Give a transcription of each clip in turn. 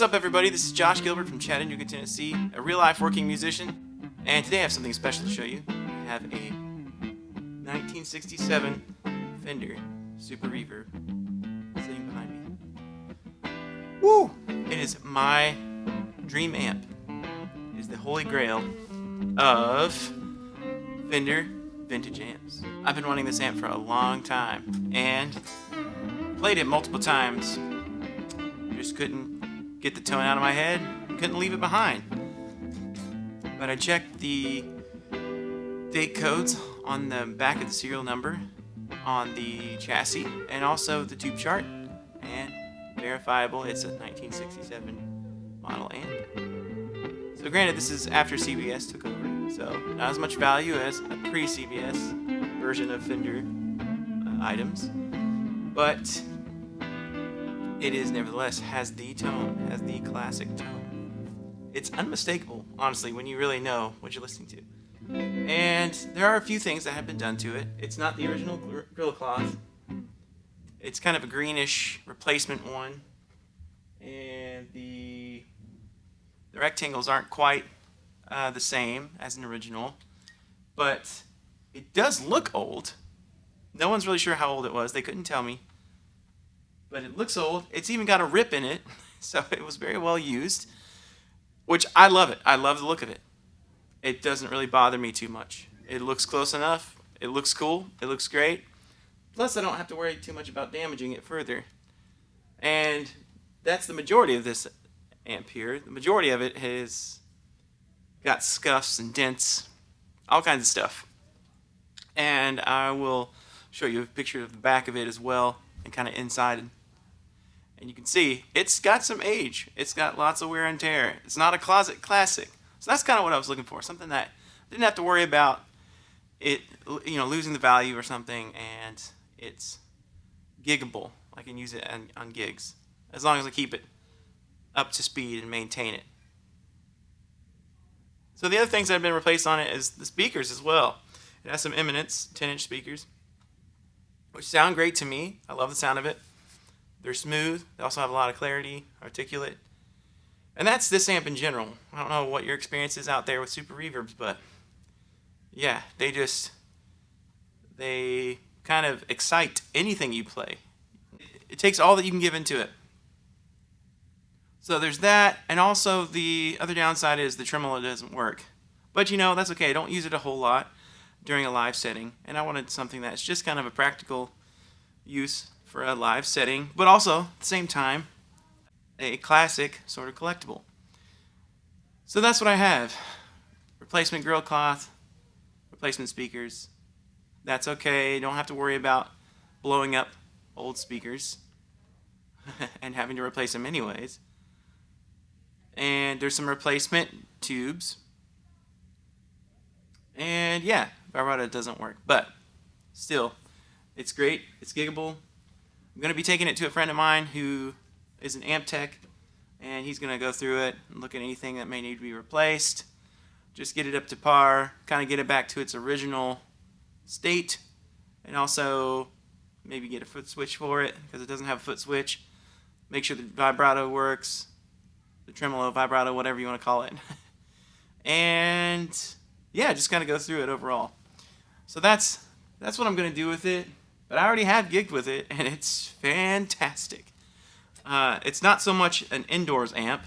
What's up, everybody? This is Josh Gilbert from Chattanooga, Tennessee, a real-life working musician, and today I have something special to show you. I have a 1967 Fender Super Reverb sitting behind me. Woo! It is my dream amp. It is the holy grail of Fender vintage amps. I've been wanting this amp for a long time, and played it multiple times. Just couldn't get the tone out of my head, couldn't leave it behind. But I checked the date codes on the back of the serial number on the chassis and also the tube chart, and verifiable, it's a 1967 model amp. So granted, this is after CBS took over, so not as much value as a pre-CBS version of Fender items, but it is nevertheless has the tone, has the classic tone. It's unmistakable, honestly, when you really know what you're listening to. And there are a few things that have been done to it. It's not the original grill cloth. It's kind of a greenish replacement one, and the rectangles aren't quite the same as an original, but it does look old. No one's really sure how old it was. They couldn't tell me. But it looks old. It's even got a rip in it, so it was very well used, which I love it. I love the look of it. It doesn't really bother me too much. It looks close enough. It looks cool. It looks great. Plus, I don't have to worry too much about damaging it further. And that's the majority of this amp here. The majority of it has got scuffs and dents, all kinds of stuff. And I will show you a picture of the back of it as well, and kind of inside. And you can see it's got some age. It's got lots of wear and tear. It's not a closet classic. So that's kind of what I was looking for. Something that I didn't have to worry about it, losing the value or something, and it's giggable. I can use it on gigs as long as I keep it up to speed and maintain it. So the other things that have been replaced on it is the speakers as well. It has some Eminence 10-inch speakers, which sound great to me. I love the sound of it. They're smooth. They also have a lot of clarity, articulate. And that's this amp in general. I don't know what your experience is out there with Super Reverbs, but yeah, they kind of excite anything you play. It takes all that you can give into it. So there's that, and also the other downside is the tremolo doesn't work. But that's okay. Don't use it a whole lot during a live setting, and I wanted something that's just kind of a practical use for a live setting, but also at the same time a classic sort of collectible. So that's what I have. Replacement grill cloth, replacement speakers. That's okay. Don't have to worry about blowing up old speakers and having to replace them anyways. And there's some replacement tubes. And yeah, vibrato doesn't work, but still, it's great. It's giggable. I'm going to be taking it to a friend of mine who is an amp tech, and he's going to go through it and look at anything that may need to be replaced. Just get it up to par, kind of get it back to its original state, and also maybe get a foot switch for it because it doesn't have a foot switch. Make sure the vibrato works, the tremolo, vibrato, whatever you want to call it. And yeah, just kind of go through it overall. So that's what I'm going to do with it. But I already have gigged with it, and it's fantastic. It's not so much an indoors amp.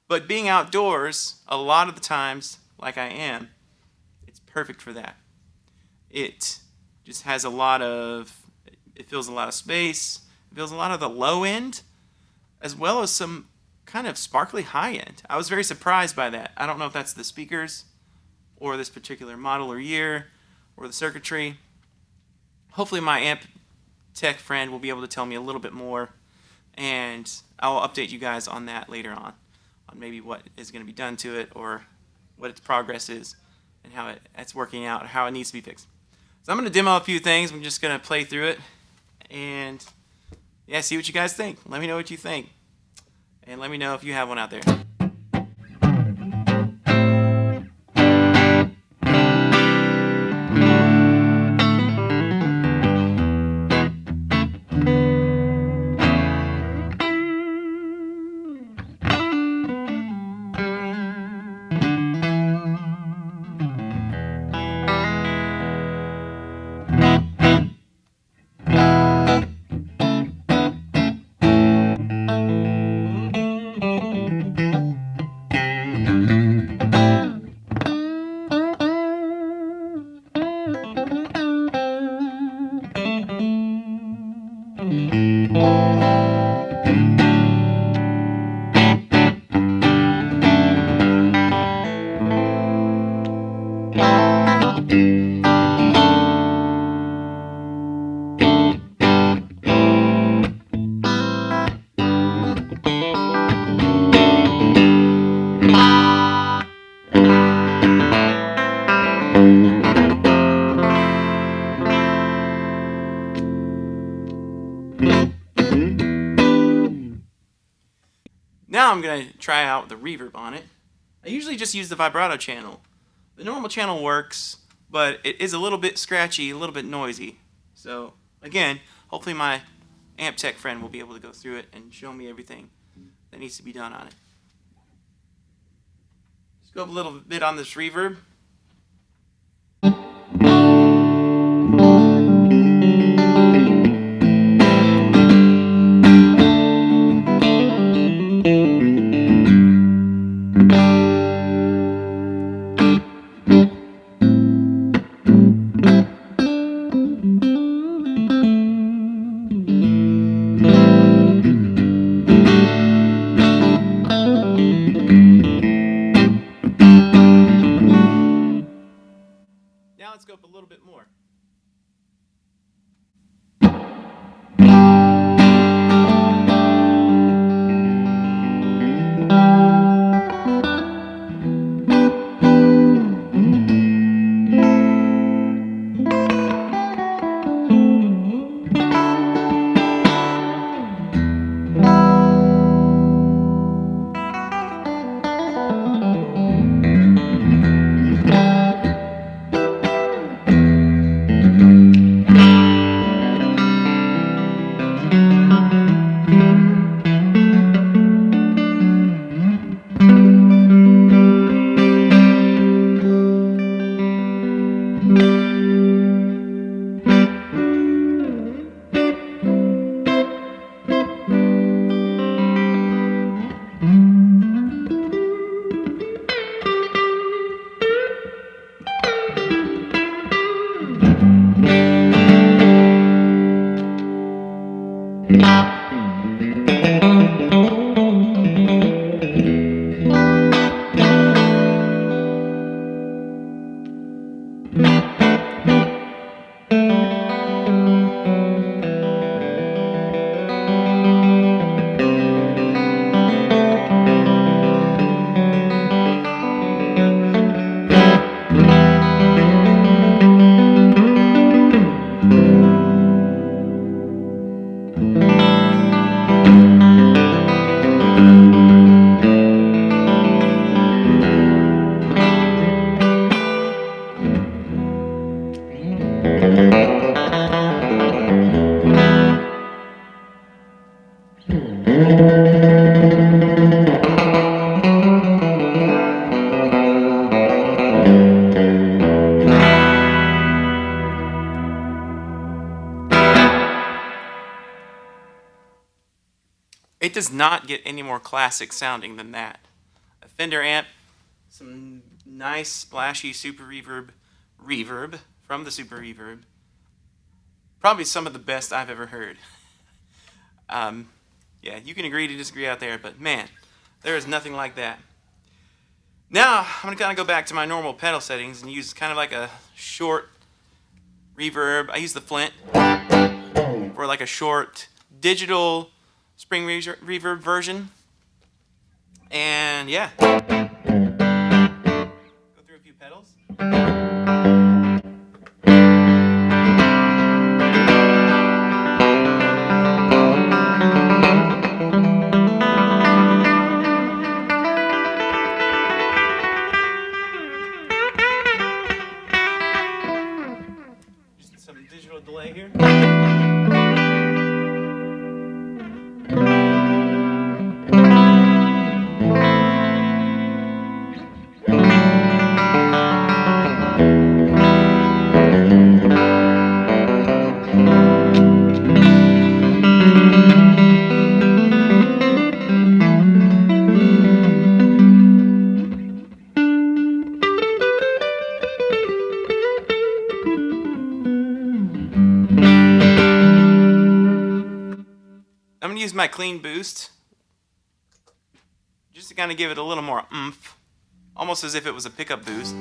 But being outdoors, a lot of the times, like I am, it's perfect for that. It just has it fills a lot of space. It fills a lot of the low end, as well as some kind of sparkly high end. I was very surprised by that. I don't know if that's the speakers or this particular model or year or the circuitry. Hopefully my amp tech friend will be able to tell me a little bit more, and I'll update you guys on that later on maybe what is going to be done to it or what its progress is and how it's working out or how it needs to be fixed. So I'm going to demo a few things. I'm just going to play through it and yeah, see what you guys think. Let me know what you think. And let me know if you have one out there. Now I'm going to try out the reverb on it. I usually just use the vibrato channel. The normal channel works, but it is a little bit scratchy, a little bit noisy. So again, hopefully my amp tech friend will be able to go through it and show me everything that needs to be done on it. Let's go up a little bit on this reverb. Now let's go up a little bit more. It does not get any more classic sounding than that. A Fender amp, some nice splashy Super Reverb from the Super Reverb. Probably some of the best I've ever heard. Yeah, you can agree to disagree out there, but man, there is nothing like that. Now, I'm going to kind of go back to my normal pedal settings and use kind of like a short reverb. I use the Flint for like a short digital spring reverb version. And yeah, go through a few pedals. Just some digital delay here. I'm going to use my clean boost just to kind of give it a little more oomph, almost as if it was a pickup boost.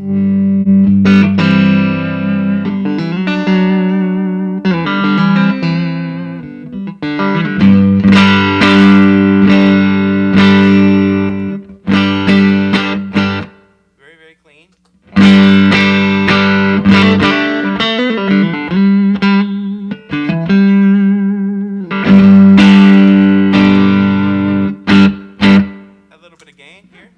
gain here.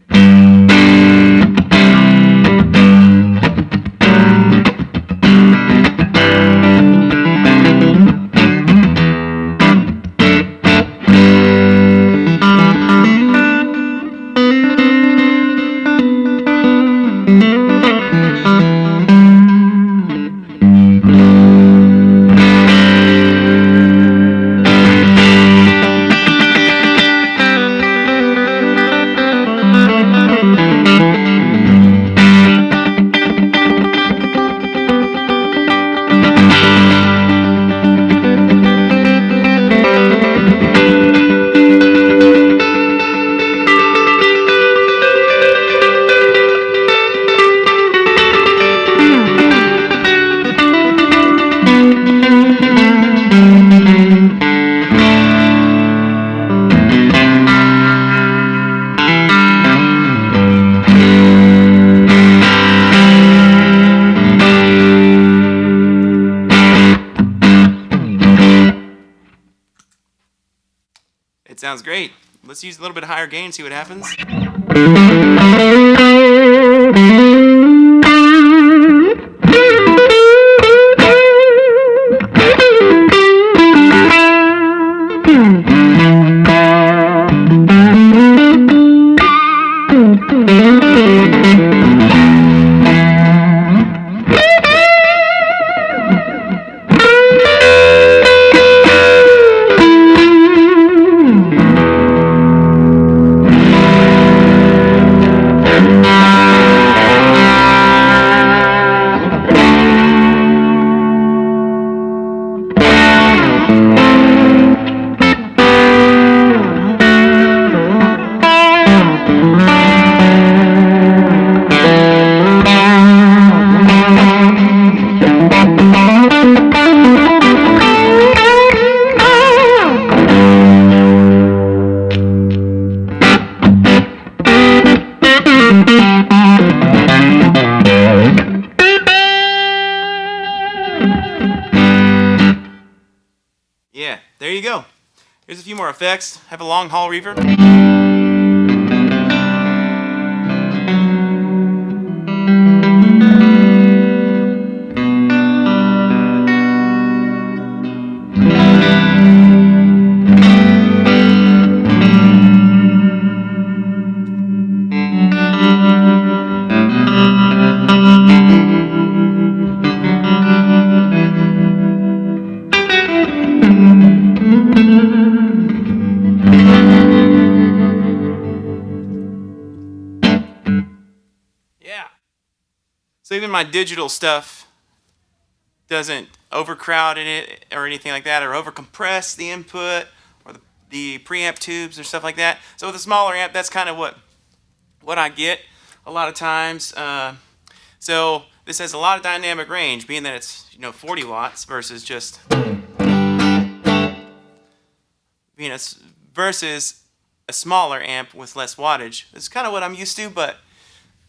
It sounds great. Let's use a little bit higher gain and see what happens. Yeah, there you go. Here's a few more effects. Have a long haul reverb. So even my digital stuff doesn't overcrowd in it or anything like that, or overcompress the input or the preamp tubes or stuff like that. So with a smaller amp, that's kind of what I get a lot of times. So this has a lot of dynamic range, being that it's 40 watts versus just versus a smaller amp with less wattage. It's kind of what I'm used to, but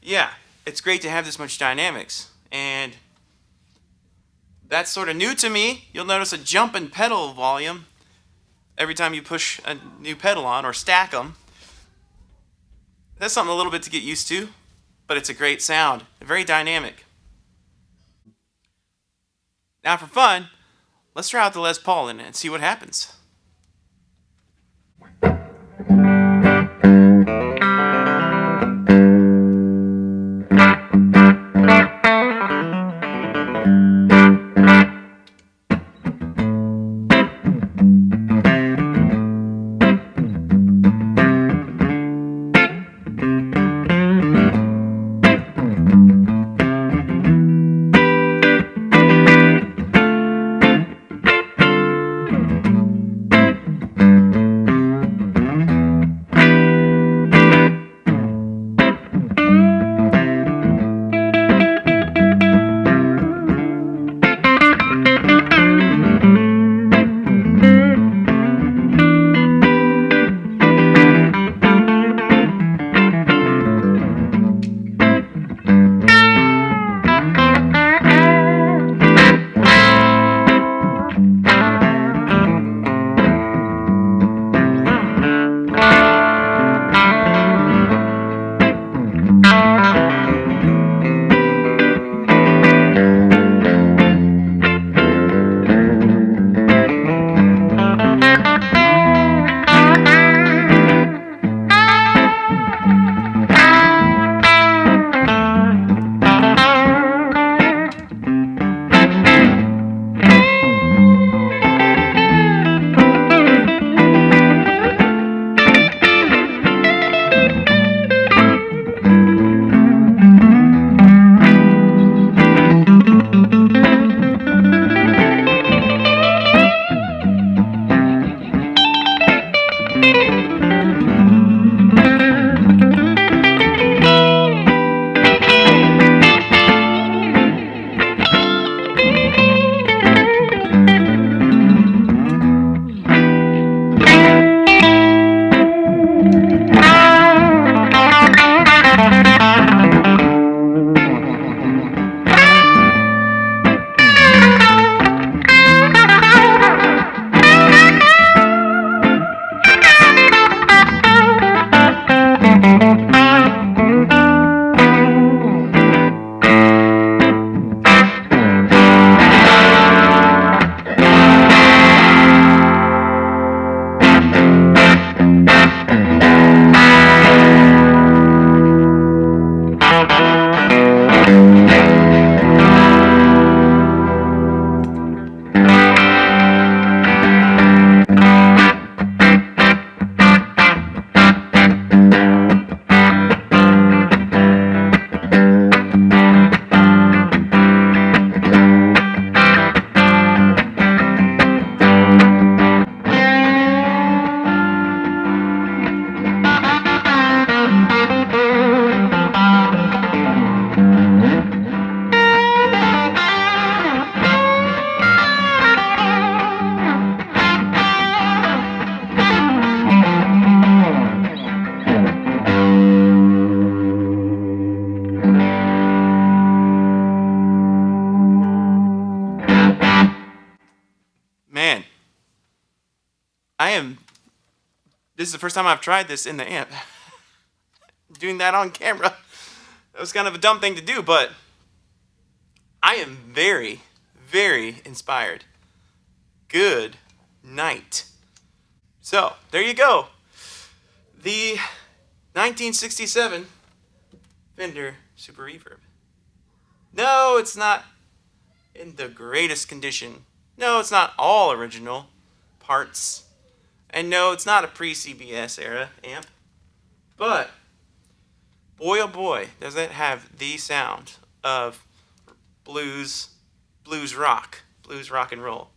yeah, it's great to have this much dynamics, and that's sort of new to me. You'll notice a jump in pedal volume every time you push a new pedal on or stack them. That's something a little bit to get used to, but it's a great sound, very dynamic. Now for fun, let's try out the Les Paul and see what happens. This is the first time I've tried this in the amp. Doing that on camera. That was kind of a dumb thing to do, but I am very, very inspired. Good night. So, there you go. The 1967 Fender Super Reverb. No, it's not in the greatest condition. No, it's not all original parts. And no, it's not a pre-CBS era amp. But, boy oh boy, does it have the sound of blues rock and roll.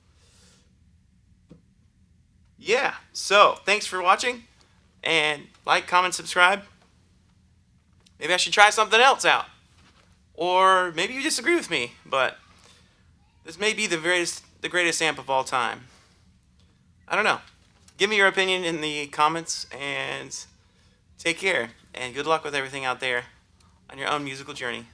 Yeah, so thanks for watching, and like, comment, subscribe. Maybe I should try something else out, or maybe you disagree with me, but this may be the greatest amp of all time. I don't know. Give me your opinion in the comments, and take care, and good luck with everything out there on your own musical journey.